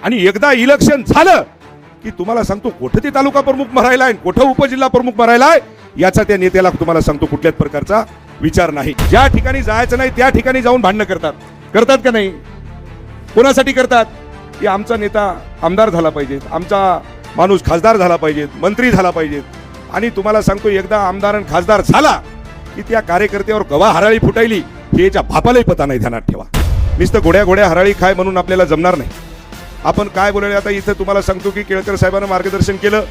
आणि एकदा इलेक्शन झालं की तुम्हाला सांगतो कुठं ते तालुका प्रमुख भरायलाय कुठं उपजिल्हा प्रमुख भरायलाय याचा त्या नेत्याला तुम्हाला सांगतो कुठल्याच प्रकारचा विचार नाही। ज्या ठिकाणी जायचं नाही त्या ठिकाणी जाऊन भांडणं करतात का नाही? कोणासाठी करतात? की आमचा नेता आमदार झाला पाहिजे, आमचा माणूस खासदार झाला पाहिजे, मंत्री झाला पाहिजे। आणि तुम्हाला सांगतो एकदा आमदार आणि खासदार झाला की त्या कार्यकर्त्यावर कवा हराळी फुटायली हे याच्या बापालाही पता नाही, ध्यानात ठेवा। नुसतं घोड्या हराळी खाय म्हणून आपल्याला जमणार नाही। आपण काय बोलायला आता इथं तुम्हाला सांगतो की केळकर साहेबांना मार्गदर्शन केलं,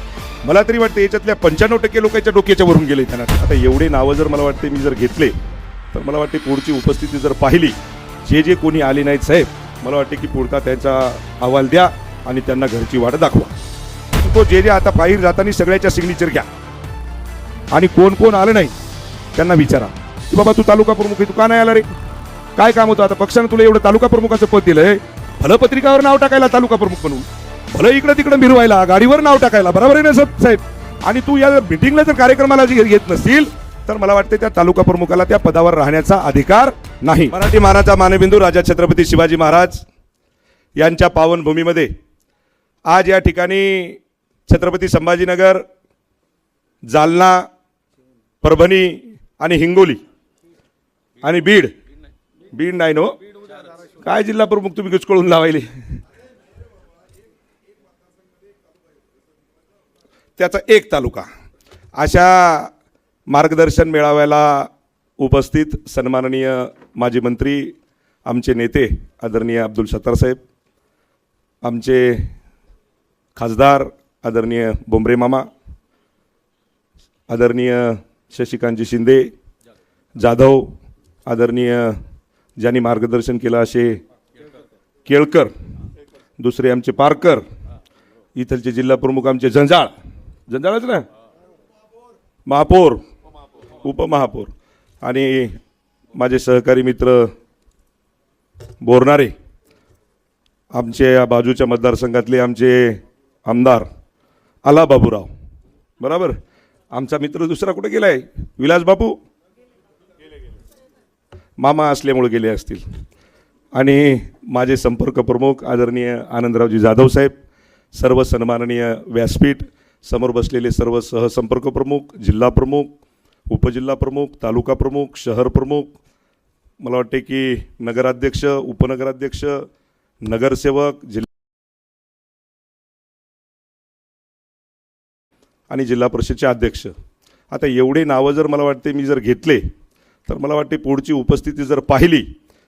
मला तरी वाटतं याच्यातल्या 95% लोकांच्या डोक्याच्या वरून गेले ध्यानात। आता एवढे नावं जर मला वाटते मी जर घेतले तर मला वाटते पुढची उपस्थिती जर पाहिली, जे कोणी आले नाहीत साहेब, मला वाटते की पुढचा त्यांचा अहवाल द्या आणि त्यांना घरची वाट दाखवा। तो जे आता बाहेर जाताना सगळ्याच्या सिग्नेचर घ्या आणि कोण आलं नाही त्यांना विचारा की बाबा तू तालुका प्रमुख आहे, तू का नाही आला रे? काय काम होतं? आता पक्षानं तुला एवढं तालुका प्रमुखाचं पद दिलंय, भलं पत्रिकावर नाव टाकायला तालुका प्रमुख म्हणून, भलं इकडं तिकडं मिरवायला, गाडीवर नाव टाकायला, बरोबर आहे ना साहेब? आणि तू या मिटिंगला जर कार्यक्रमाला येत नसतील तर मला वाटतं त्या तालुका प्रमुखाला त्या पदावर राहण्याचा अधिकार नाही। मराठी मानाचा मानबिंदू राजा छत्रपती शिवाजी महाराज यांच्या पावनभूमीमध्ये आज या ठिकाणी छत्रपती संभाजीनगर, जालना, परभणी आणि हिंगोली आणि बीड नाही नो काय जिल्हा प्रमुख तुम्ही गुचकळून लावायले, त्याचा एक तालुका, अशा मार्गदर्शन मेळाव्याला उपस्थित सन्माननीय माजी मंत्री, आमचे नेते आदरणीय अब्दुल सत्तार साहेब, आमचे खासदार आदरणीय बोंबरे मामा, आदरणीय शशिकांतजी शिंदे जाधव, आदरणीय ज्यांनी मार्गदर्शन केलं असे केळकर, दुसरे आमचे पारकर, इथलचे जिल्हा प्रमुख आमचे जंजाळच ना, महापौर, उपमहापौर आणि माझे सहकारी मित्र बोरणारे, आमचे या बाजूच्या मतदारसंघातले आमचे आमदार आला बाबूराव, बरोबर, आमचा मित्र दुसरा कुठे गेलाय? विलास बापू मामा असल्यामुळे गेले असतील, आणि माझे संपर्क प्रमुख आदरणीय आनंदरावजी जाधव साहेब, सर्व सन्माननीय व्यासपीठ, समोर बसलेले सर्व सहसंपर्क प्रमुख, जिल्हा प्रमुख, उपजिल्हा प्रमुख, तालुका प्रमुख, शहर प्रमुख, मला वाटते की नगराध्यक्ष, उपनगराध्यक्ष, नगरसेवक, जिल्हा आणि जिल्हा परिषदचे अध्यक्ष, आता एवढे नावं जर मला वाटते मी जर घेतले तर मला वाटते पुढची उपस्थिती जर पाहिली,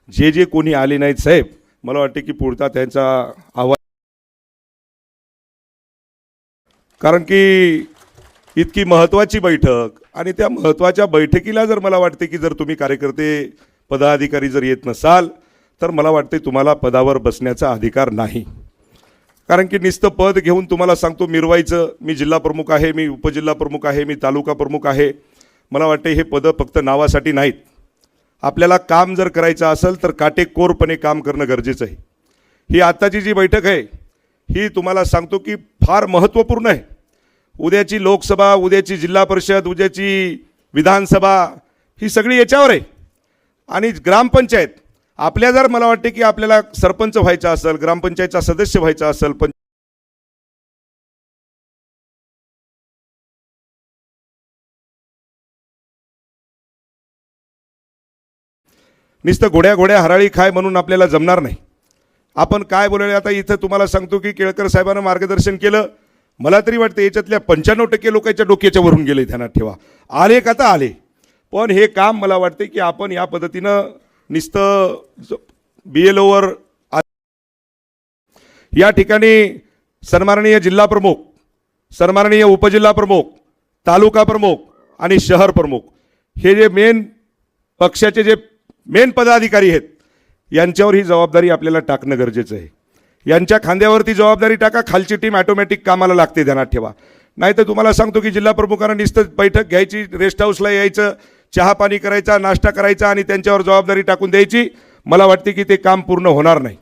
जे कोणी आले नाहीत साहेब, मला वाटते की पुढचा त्यांचा आवाज, कारण की इतकी महत्त्वाची बैठक आणि त्या महत्त्वाच्या बैठकीला जर मला वाटते की जर तुम्ही कार्यकर्ते पदाधिकारी जर येत नसाल तर मला वाटते तुम्हाला पदावर बसण्याचा अधिकार नाही। कारण की नुसतं पद घेऊन तुम्हाला सांगतो मिरवायचं, मी जिल्हा प्रमुख आहे, मी उपजिल्हा प्रमुख आहे, मी तालुका प्रमुख आहे, मला वाटते हे पदं फक्त नावासाठी नाहीत। आपल्याला काम जर करायचं असेल तर काटेकोरपणे काम करणं गरजेचं आहे। ही आत्ताची जी बैठक आहे ही तुम्हाला सांगतो की फार महत्त्वपूर्ण आहे। उद्याची लोकसभा, उद्याची जिल्हा परिषद, उद्याची विधानसभा ही सगळी याच्यावर आहे। आणि ग्रामपंचायत आपल्या जर मला वाटते की आपल्याला सरपंच व्हायचं असेल, ग्रामपंचायतचा सदस्य व्हायचा असेल, नुसतं घोड्या हराळी खाय म्हणून आपल्याला जमणार नाही। आपण काय बोलायला आता इथं तुम्हाला सांगतो की केळकर साहेबांना मार्गदर्शन केलं, मला तरी वाटतं याच्यातल्या 95% लोकांच्या डोक्याच्या वरून गेले, ध्यानात ठेवा। आले का तर आले, पण हे काम मला वाटते की आपण या पद्धतीनं नुसतं BLOवर या ठिकाणी सन्माननीय जिल्हा प्रमुख, सन्माननीय उपजिल्हा प्रमुख, तालुका प्रमुख आणि शहर प्रमुख हे जे मेन पक्षाचे जे मेन पदाधिकारी आहेत यांच्यावर ही जबाबदारी आपल्याला टाकणं गरजेचं आहे। यांच्या खांद्यावरती जबाबदारी टाका, खालची टीम ऑटोमॅटिक कामाला लागते, ध्यानात ठेवा। नाही तर तुम्हाला सांगतो की जिल्हा प्रमुखांना नुसतं बैठक घ्यायची, रेस्ट हाऊसला यायचं, चहा पाणी करायचा, नाश्ता करायचा आणि त्यांच्यावर जबाबदारी टाकून द्यायची, मला वाटते की ते काम पूर्ण होणार नाही।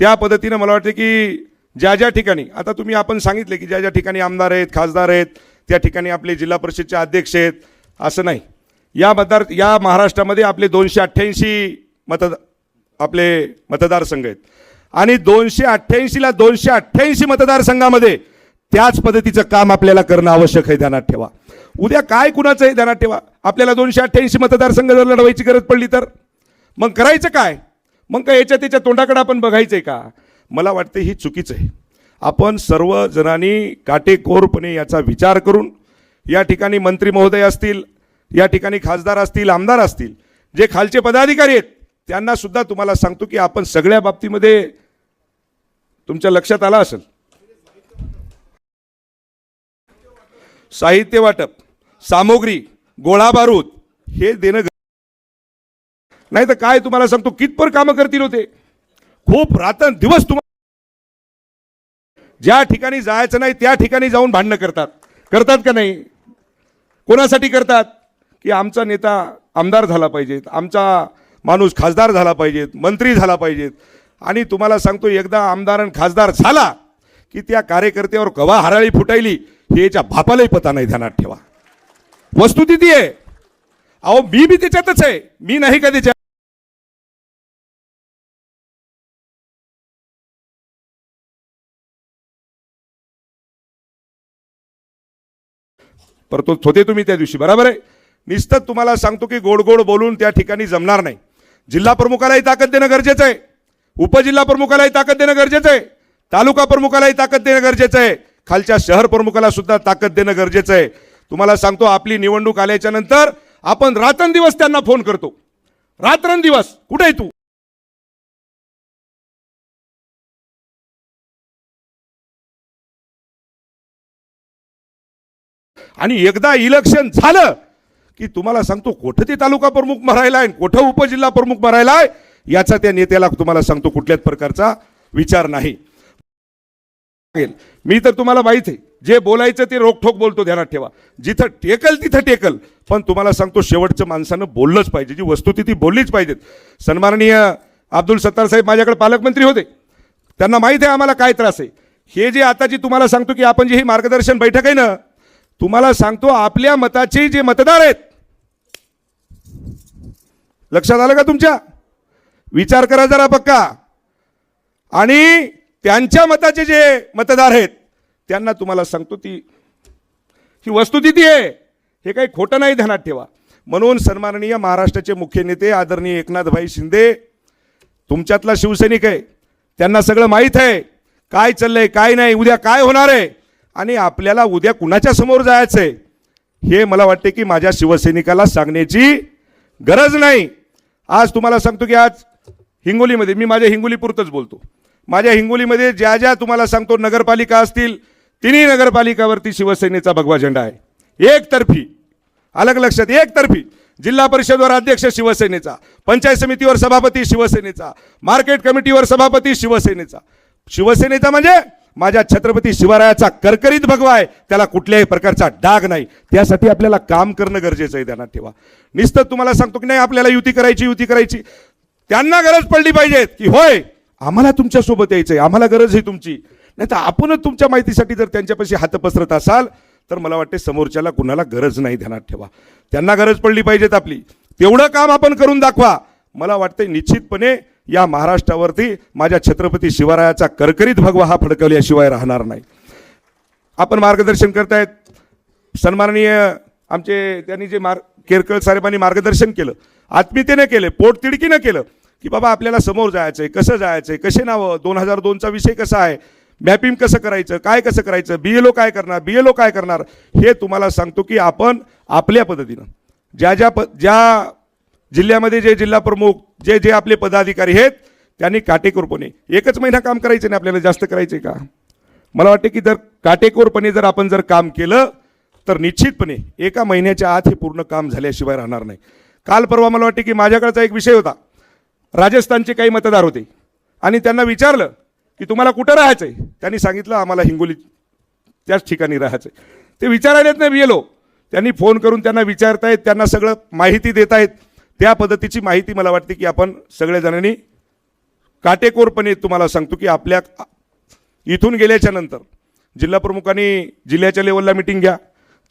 त्या पद्धतीनं मला वाटते की ज्या ठिकाणी आता तुम्ही आपण सांगितले की ज्या ठिकाणी आमदार आहेत, खासदार आहेत, त्या ठिकाणी आपले जिल्हा परिषदचे अध्यक्ष आहेत, असं नाही। या महाराष्ट्रामध्ये आपले 288 आपले मतदारसंघ आहेत आणि 288ला 288 मतदारसंघामध्ये त्याच पद्धतीचं काम आपल्याला करणं आवश्यक आहे, ध्यानात ठेवा. उद्या काय कुणाचं आहे ध्यानात ठेवा. आपल्याला 288 मतदारसंघ जर लढवायची गरज पडली तर मग करायचं काय? मग काय याच्या त्याच्या तोंडाकडे आपण बघायचंय का? मला वाटतं ही चुकीचं आहे. आपण सर्व जणांनी काटेकोरपणे याचा विचार करून या ठिकाणी मंत्री महोदय असतील, या ठिकाणी खासदार असतील, आमदार असतील, जे खालचे पदाधिकारी आहेत त्यांना सुद्धा तुम्हाला सांगतो की आपण सगळ्या बाबतीमध्ये तुमच्या लक्षात आला असेल, साहित्य वाटप, सामग्री, गोळा बारूद हे देणं नाही तर काय तुम्हाला सांगतो कितपर कामं करतील होते. खूप रात्रंदिवस तुम्हाला ज्या ठिकाणी जायचं नाही त्या ठिकाणी जाऊन भांडणं करतात का नाही? कोणासाठी करतात? की आमचा नेता आमदार झाला पाहिजे, आमचा माणूस खासदार झाला पाहिजे, मंत्री झाला पाहिजेत. आणि तुम्हाला सांगतो एकदा आमदार आणि खासदार झाला की त्या कार्यकर्त्यावर कवा हराळी फुटायली हे याच्या बापालाही पता नाही, ध्यानात ठेवा. वस्तुस्थिती आहे. अहो मी बी त्याच्यातच आहे, मी नाही का त्याच्यात. परंतु होते तुम्ही त्या दिवशी, बरोबर आहे. नुसतं तुम्हाला सांगतो की गोड गोड बोलून त्या ठिकाणी जमणार नाही. जिल्हा प्रमुखालाही ताकद देणं गरजेचं आहे, उपजिल्हा प्रमुखालाही ताकद देणं गरजेचं आहे, तालुका प्रमुखालाही ताकद देणं गरजेचं आहे, खालच्या शहर प्रमुखाला सुद्धा ताकद देणं गरजेचं आहे. तुम्हाला सांगतो आपली निवडणूक आल्याच्या नंतर आपण रात्रंदिवस त्यांना फोन करतो, रात्रंदिवस कुठे आहे तू? आणि एकदा इलेक्शन झालं की तुम्हाला सांगतो कुठं ते तालुका प्रमुख मरायलाय, कुठं उपजिल्हा प्रमुख मरायलाय याचा त्या नेत्याला तुम्हाला सांगतो कुठल्याच प्रकारचा विचार नाही. मी तर तुम्हाला माहित आहे जे बोलायचं ते रोखठोक बोलतो, ध्यानात ठेवा. जिथं टेकल तिथं टेकल, पण तुम्हाला सांगतो शेवटचं माणसानं बोललंच पाहिजे, जी वस्तुस्थिती बोललीच पाहिजेत. सन्माननीय अब्दुल सत्तार साहेब माझ्याकडे पालकमंत्री होते, त्यांना माहित आहे आम्हाला काय त्रास आहे. हे जे आता जी तुम्हाला सांगतो की आपण जी ही मार्गदर्शन बैठक आहे ना, तुम्हाला सांगतो आपल्या मताचे जे मतदार आहेत, लक्षात आलं का तुमच्या? विचार करा जरा पक्का. आणि त्यांच्या मताचे जे मतदार आहेत त्यांना तुम्हाला सांगतो ती ही वस्तुस्थिती आहे, हे काही खोटं नाही, ध्यानात ठेवा. म्हणून सन्माननीय महाराष्ट्राचे मुख्य नेते आदरणीय एकनाथभाई शिंदे तुमच्यातला शिवसैनिक आहे, त्यांना सगळं माहीत आहे काय चाललंय काय नाही, उद्या काय होणार आहे आणि आपल्याला उद्या कुणाच्या समोर जायचं आहे हे मला वाटते की माझ्या शिवसैनिकाला सांगण्याची गरज नाही. आज तुम्हाला सांगतो की आज हिंगोलीमध्ये, मी माझ्या हिंगोलीपुरतंच बोलतो, माझ्या हिंगोलीमध्ये ज्या ज्या तुम्हाला सांगतो नगरपालिका असतील तिन्ही नगरपालिकावरती शिवसेनेचा भगवा झेंडा आहे, एकतर्फी. अलग लक्षात, एकतर्फी. जिल्हा परिषदवर अध्यक्ष शिवसेनेचा, पंचायत समितीवर सभापती शिवसेनेचा, मार्केट कमिटीवर सभापती शिवसेनेचा. शिवसेनेचा म्हणजे माझ्या छत्रपती शिवरायाचा करकरीत भगवा आहे, त्याला कुठल्याही प्रकारचा डाग नाही. त्यासाठी आपल्याला काम करणं गरजेचं आहे, ध्यानात ठेवा. नुसतं तुम्हाला सांगतो की नाही आपल्याला युती करायची, त्यांना गरज पडली पाहिजे की होय आम्हाला तुमच्या सोबत यायचंय, आम्हाला गरज आहे तुमची. नाही तर आपणच तुमच्या माहितीसाठी जर त्यांच्यापाशी हात पसरत असाल तर मला वाटते समोरच्याला कुणाला गरज नाही, ध्यानात ठेवा. त्यांना गरज पडली पाहिजेत आपली, तेवढं काम आपण करून दाखवा. मला वाटते निश्चितपणे या महाराष्ट्रावरती माझ्या छत्रपती शिवरायाचा करकरीत भगवा हा फडकवल्याशिवाय राहणार नाही. आपण मार्गदर्शन करतायत सन्माननीय आमचे, त्यांनी जे केरकर साहेबांनी मार्गदर्शन केलं, आत्मीयतेने केले, पोटतिडकीनं केलं की बाबा आपल्याला समोर जायचंय, कसं जायचंय, कसे नावं, 2002चा विषय कसा आहे, मॅपिंग कसं करायचं, काय कसं करायचं, BLO काय करणार, हे तुम्हाला सांगतो की आपण आपल्या पद्धतीनं ज्या जिल्ह्यामध्ये जे जिल्हा प्रमुख जे आपले पदाधिकारी आहेत त्यांनी काटेकोरपणे, एकच महिना काम करायचं नाही आपल्याला, जास्त करायचं का? मला वाटते की जर काटेकोरपणे जर आपण काम केलं तर निश्चितपणे एका महिन्याच्या आत हे पूर्ण काम झाल्याशिवाय राहणार नाही. काल परवा मला वाटते की माझ्याकडचा एक विषय होता, राजस्थानचे काही मतदार होते आणि त्यांना विचारलं की तुम्हाला कुठं राहायचंय, त्यांनी सांगितलं आम्हाला हिंगोली त्याच ठिकाणी राहायचंय. ते विचारायलेत नाही BLO, त्यांनी फोन करून त्यांना विचारतायत, त्यांना सगळं माहिती देत आहेत. त्या पद्धतीची माहिती मला वाटते की आपण सगळेजणांनी काटेकोरपणे तुम्हाला सांगतो की आपल्या इथून गेल्याच्या नंतर जिल्हा प्रमुखांनी जिल्ह्याच्या लेवलला मीटिंग घ्या,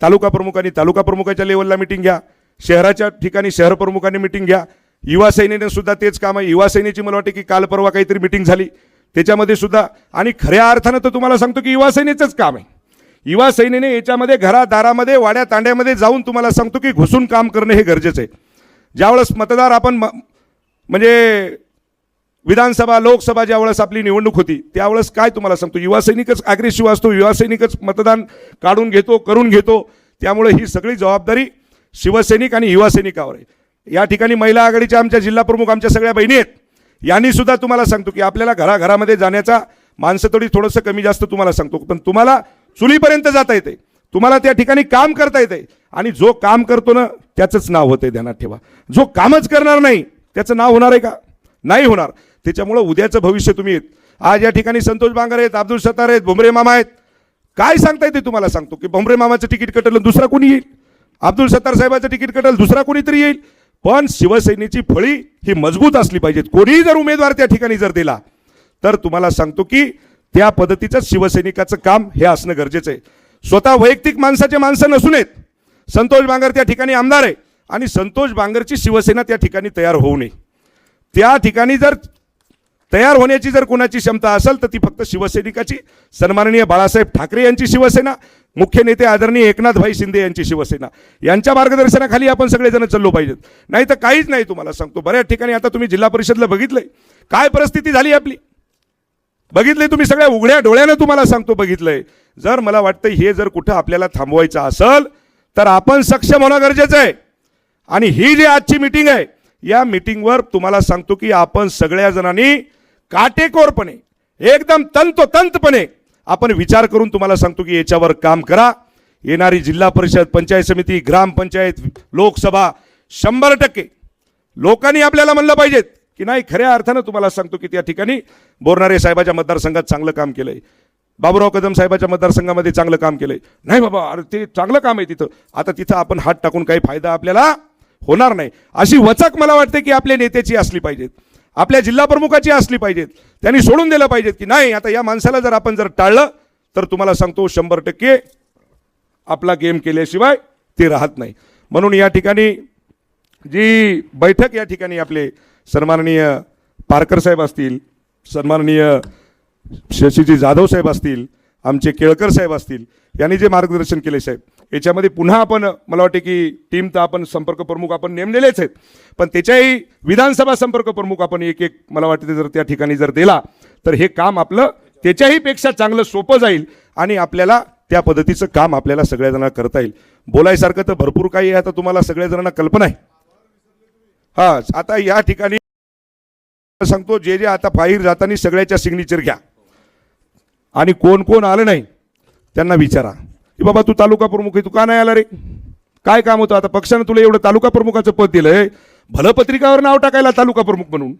तालुका प्रमुखांनी तालुका प्रमुखाच्या लेवलला मीटिंग घ्या, शहराच्या ठिकाणी शहर प्रमुखांनी मीटिंग घ्या. युवा सेनेने सुद्धा तेच काम आहे. युवा सेनेची मला वाटते की काल परवा काहीतरी मीटिंग झाली, त्याच्यामध्ये सुद्धा. आणि खऱ्या अर्थानं तर तुम्हाला सांगतो की युवा सेनेचंच काम आहे. युवा सेनेने याच्यामध्ये घरादारामध्ये वाड्या तांड्यामध्ये जाऊन तुम्हाला सांगतो की घुसून काम करणं हे गरजेचं आहे. ज्यावेळेस मतदार आपण म्हणजे विधानसभा लोकसभा ज्यावेळेस आपली निवडणूक होती त्यावेळेस काय तुम्हाला सांगतो युवा सैनिकच ॲग्रेसिव्ह असतो, युवा सैनिकच मतदान काढून घेतो, करून घेतो. त्यामुळे ही सगळी जबाबदारी शिवसैनिक आणि युवा सैनिकावर आहे. या ठिकाणी महिला आघाडीच्या आमच्या जिल्हा प्रमुख आमच्या सगळ्या बहिणी आहेत. यांनी सुद्धा तुम्हाला सांगतो की आपल्याला घराघरामध्ये जाण्याचा माणसं थोडी थोडंसं कमी जास्त तुम्हाला सांगतो, पण तुम्हाला चुलीपर्यंत जाता येते, तुम्हाला त्या ठिकाणी काम करता येते. आणि जो काम करतो ना त्याचंच नाव होते, ध्यानात ठेवा. जो कामच करणार नाही त्याचं नाव होणार आहे का? नाही होणार. त्याच्यामुळं उद्याचं भविष्य तुम्ही आहेत. आज या ठिकाणी संतोष बांगर आहेत, अब्दुल सत्तार आहेत, भुमरे मामा आहेत. काय सांगता येते तुम्हाला सांगतो की भुमरे मामाचं तिकीट कटलं दुसरा कोणी येईल, अब्दुल सत्तार साहेबाचं तिकीट कटलं दुसरा कोणीतरी येईल. पण शिवसेनेची फळी ही मजबूत असली पाहिजेत. कोणीही जर उमेदवार त्या ठिकाणी जर दिला तर तुम्हाला सांगतो की त्या पद्धतीचं शिवसैनिकाचं काम हे असणं गरजेचं आहे. स्वतः वैयक्तिक माणसाचे माणसं नसून आहेत. संतोष बांगर त्या ठिकाणी आमदार आहे आणि संतोष बांगरची शिवसेना त्या ठिकाणी तयार होऊ नये. त्या ठिकाणी जर तयार होण्याची जर कोणाची क्षमता असेल तर ती फक्त शिवसैनिकाची. सन्माननीय बाळासाहेब ठाकरे यांची शिवसेना, मुख्य नेते आदरणीय एकनाथभाई शिंदे यांची शिवसेना, यांच्या मार्गदर्शनाखाली आपण सगळेजण चाललो पाहिजेत. नाही तर काहीच नाही. तुम्हाला सांगतो बऱ्याच ठिकाणी आता तुम्ही जिल्हा परिषदला बघितलंय काय परिस्थिती झाली आपली, बघितलंय तुम्ही सगळ्या उघड्या डोळ्यानं तुम्हाला सांगतो बघितलंय. जर मला वाटतं हे जर कुठं आपल्याला थांबवायचं असेल तर आपण सक्षम होणं गरजेचं आहे. आणि ही जी आजची मीटिंग आहे या मीटिंगवर तुम्हाला सांगतो की आपण सगळ्या जणांनी काटेकोरपणे एकदम तंतोतंतपणे आपण विचार करून तुम्हाला सांगतो की याच्यावर काम करा. येणारी जिल्हा परिषद, पंचायत समिती, ग्रामपंचायत, लोकसभा 100% लोकांनी आपल्याला म्हणलं पाहिजेत की नाही खऱ्या अर्थानं तुम्हाला सांगतो की त्या ठिकाणी बोरनारे साहेबाच्या मतदारसंघात चांगलं काम केलंय, बाबूराव कदम साहेबाच्या मतदारसंघामध्ये चांगलं काम केलंय. नाही बाबा अरे ते चांगलं काम आहे तिथं, आता तिथं आपण हात टाकून काही फायदा आपल्याला होणार नाही. अशी वचक मला वाटते की आपल्या नेत्याची असली पाहिजेत, आपल्या जिल्हा प्रमुखाची असली पाहिजेत. त्यांनी सोडून दिलं पाहिजेत की नाही आता या माणसाला जर आपण जर टाळलं तर तुम्हाला सांगतो 100% आपला गेम केल्याशिवाय ते राहत नाही. म्हणून या ठिकाणी जी बैठक या ठिकाणी आपले सन्माननीय पारकर साहेब असतील, सन्माननीय शशीजी जाधव साहेब असतील, आमचे केळकर साहेब असतील, यांनी जे मार्गदर्शन केले साहेब, याच्यामध्ये पुन्हा आपण मला वाटते की टीम तर आपण संपर्क प्रमुख आपण नेमलेलेच आहेत, पण त्याच्याही विधानसभा संपर्क प्रमुख आपण एक एक मला वाटते जर त्या ठिकाणी जर दिला तर हे काम आपलं त्याच्याही पेक्षा चांगलं सोपं जाईल आणि आपल्याला त्या पद्धतीचं काम आपल्याला सगळ्या जणांना करता येईल. बोलायसारखं तर भरपूर काही आहे, आता तुम्हाला सगळ्या जणांना कल्पना आहे. हा आता या ठिकाणी सांगतो जे जे आता बाहेर जाताना सगळ्याच्या सिग्नेचर घ्या आणि कोण कोण आलं नाही त्यांना विचारा की बाबा तू तालुका प्रमुख आहे, तू का नाही आला रे, काय काम होतं. आता पक्षानं तुला एवढं तालुका प्रमुखाचं पद दिलंय, भलं पत्रिकावर नाव टाकायला तालुका प्रमुख म्हणून,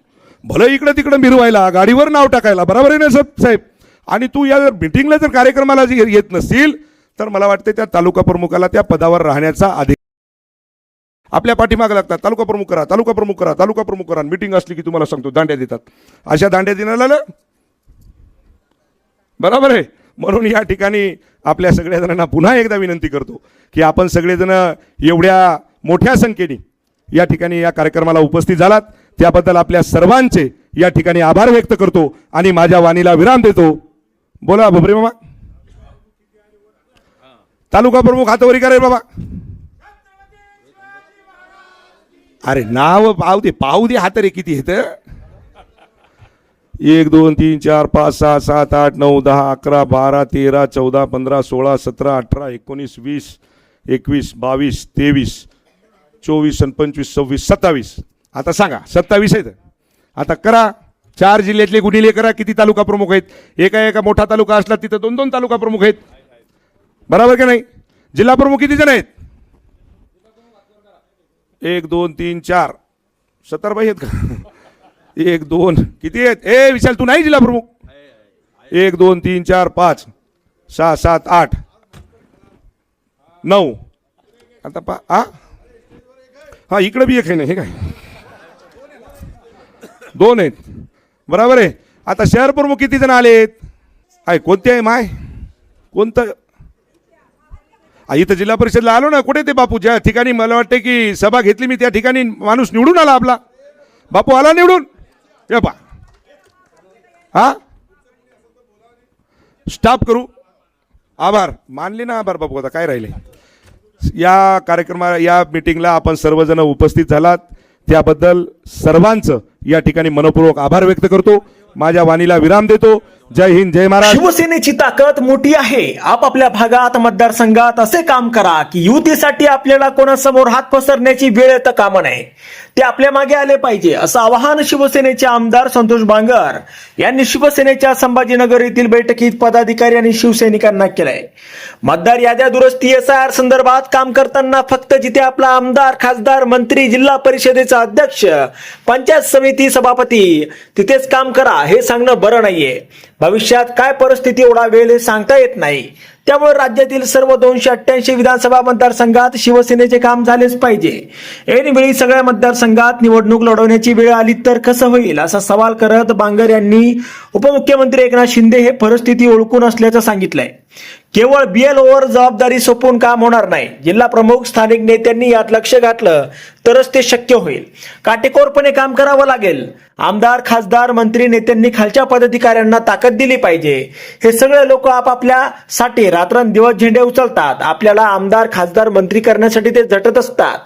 भलं इकडं तिकडं मिरवायला, गाडीवर नाव टाकायला, बरोबर आहे ना साहेब. आणि तू या जर मिटिंगला जर कार्यक्रमाला येत नसतील तर मला वाटतं त्या तालुका प्रमुखाला त्या पदावर राहण्याचा अधिकार आपल्या पाठीमागे लागतात. तालुका प्रमुख करा, तालुका प्रमुख करा, तालुका प्रमुख करा. मिटिंग असली की तुम्हाला सांगतो दांड्या देतात. अशा दांड्या देण्याला बरोबर आहे. म्हणून या ठिकाणी आपल्या सगळ्या जणांना पुन्हा एकदा विनंती करतो की आपण सगळेजण एवढ्या मोठ्या संख्येने या ठिकाणी या कार्यक्रमाला उपस्थित झालात त्याबद्दल आपल्या सर्वांचे या ठिकाणी आभार व्यक्त करतो आणि माझ्या वाणीला विराम देतो. बोला भुमरे मामा. तालुका प्रमुख हातवरी करे बाबा. अरे नाव पाहू दे हात रे किती येतं. 1 2 3 4 5 6 7 8 9 10 11 12 13 14 15 16 17 18 19 20 21 22 23 24 आणि 25 26 27. आता सांगा 27 आहेत. आता करा 4 जिल्ह्यातले गुन्हेले करा किती तालुका प्रमुख आहेत. एका मोठा तालुका असला तिथं 2-2 तालुका प्रमुख आहेत. बरोबर का नाही. जिल्हा प्रमुख किती जण आहेत. 1 2 3 4 17 आहेत का. 1 2 किती आहेत. ए विशाल तू नाही जिल्हा प्रमुख. 1 2 3 4 5 6 7 8 9. आता हा इकडे बी एक आहे ना. हे काय 2 आहेत. बरोबर आहे. आता शहर प्रमुख किती जण आलेत. आहे कोणते आहे माय कोणतं. इथं जिल्हा परिषदला आलो ना. कुठे ते बापू ज्या ठिकाणी मला वाटते की सभा घेतली मी त्या ठिकाणी माणूस निवडून आला. आपला बापू आला निवडून. ये पा हा स्टॉप करू. आभार मानले ना, आभार बापू. आता काय राहिले या कार्यक्रमा या मीटिंगला आपण सर्वजण उपस्थित झालात त्याबद्दल सर्वांचं या ठिकाणी मनपूर्वक आभार व्यक्त करतो. माझ्या वाणीला विराम देतो. जय हिंद, जय महाराज. शिवसेनेची ताकद मोठी आहे. आपापल्या भागात मतदारसंघात असे काम करा की युतीसाठी आपल्याला कोणासमोर हात पसरण्याची वेळ येता कामा नये. ते आपल्या मागे आले पाहिजे असं आवाहन शिवसेनेचे आमदार संतोष बांगर यांनी शिवसेनेच्या संभाजीनगर येथील बैठकीत पदाधिकारी आणि शिवसैनिकांना केलंय. मतदार याद्या दुरुस्ती SIR संदर्भात काम करताना फक्त जिथे आपला आमदार, खासदार, मंत्री, जिल्हा परिषदेचा अध्यक्ष, पंचायत समिती सभापती तिथेच काम करा हे सांगणं बरं नाहीये. भविष्यात काय परिस्थिती ओढावेल हे सांगता येत नाही. त्यामुळे राज्यातील सर्व 288 विधानसभा मतदारसंघात शिवसेनेचे काम झालेच पाहिजे. ऐनवेळी सगळ्या मतदारसंघात निवडणूक लढवण्याची वेळ आली तर कसं होईल असा सवाल करत बांगर यांनी उपमुख्यमंत्री एकनाथ शिंदे हे परिस्थिती ओळखून असल्याचं सांगितलंय. केवळ BLOवर जबाबदारी सोपवून काम होणार नाही. जिल्हा प्रमुख, स्थानिक नेत्यांनी यात लक्ष घातलं तरच ते शक्य होईल. काटेकोरपणे काम करावं लागेल. आमदार, खासदार, मंत्री, नेत्यांनी खालच्या पदाधिकाऱ्यांना ताकद दिली पाहिजे. हे सगळे लोक आपापल्यासाठी रात्रंदिवस झेंडे उचलतात. आपल्याला आमदार, खासदार, मंत्री करण्यासाठी ते झटत असतात.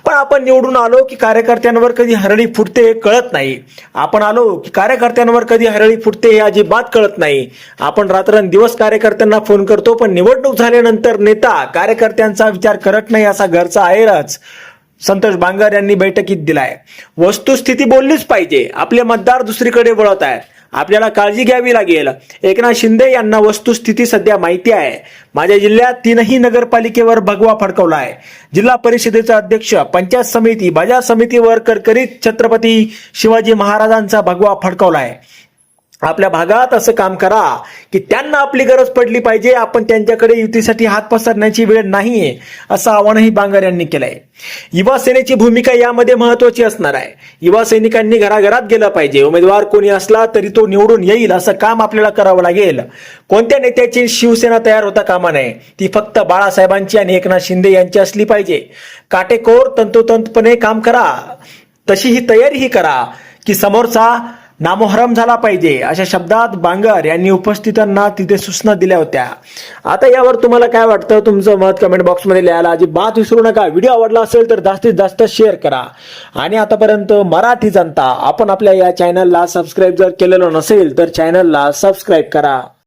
पण आपण निवडून आलो की कार्यकर्त्यांवर कधी हरळी फुटते हे कळत नाही. आपण आलो की कार्यकर्त्यांवर कधी हरळी फुटते हे अजिबात कळत नाही. आपण रात्रंदिवस कार्यकर्त्यांना फोन करतो, पण निवडणूक झाल्यानंतर नेता कार्यकर्त्यांचा विचार करत नाही असा घरचा आहेरच संतोष बांगर यांनी बैठकीत दिलाय. वस्तुस्थिती बोललीच पाहिजे. आपले मतदार दुसरीकडे वळत आहेत. आपल्याला काळजी घ्यावी लागेल. एकनाथ शिंदे यांना वस्तुस्थिती सध्या माहिती आहे. माझ्या जिल्ह्यात 3ही नगरपालिकेवर भगवा फडकवलाय. जिल्हा परिषदेचा अध्यक्ष, पंचायत समिती, बाजार समितीवर करकरीत छत्रपती शिवाजी महाराजांचा भगवा फडकवलाय. आपल्या भागात असं काम करा की त्यांना आपली गरज पडली पाहिजे. आपण त्यांच्याकडे युतीसाठी हात पसरण्याची वेळ नाहीये असं आवाहनही बांगर यांनी केलंय. युवा सेनेची भूमिका यामध्ये महत्वाची असणार आहे. युवा सैनिकांनी घराघरात गेलं पाहिजे. उमेदवार कोणी असला तरी तो निवडून येईल असं काम आपल्याला करावं लागेल. कोणत्या नेत्याची शिवसेना तयार होता कामा नये. ती फक्त बाळासाहेबांची आणि एकनाथ शिंदे यांची असली पाहिजे. काटेकोर, तंतोतंतपणे काम करा. तशी ही तयारीही करा की समोरचा नामोहरम झाला पाहिजे अशा शब्दात बांगर यांनी उपस्थितांना तिथे सूचना दिल्या होत्या. आता यावर तुम्हाला काय वाटतं, तुमचं मत कमेंट बॉक्समध्ये लिहायला अजिबात विसरू नका. व्हिडिओ आवडला असेल तर जास्तीत जास्त शेअर करा. आणि आतापर्यंत मराठी जनता आपण आपल्या या चॅनलला सबस्क्राईब जर केलेलं नसेल तर चॅनलला सबस्क्राईब करा.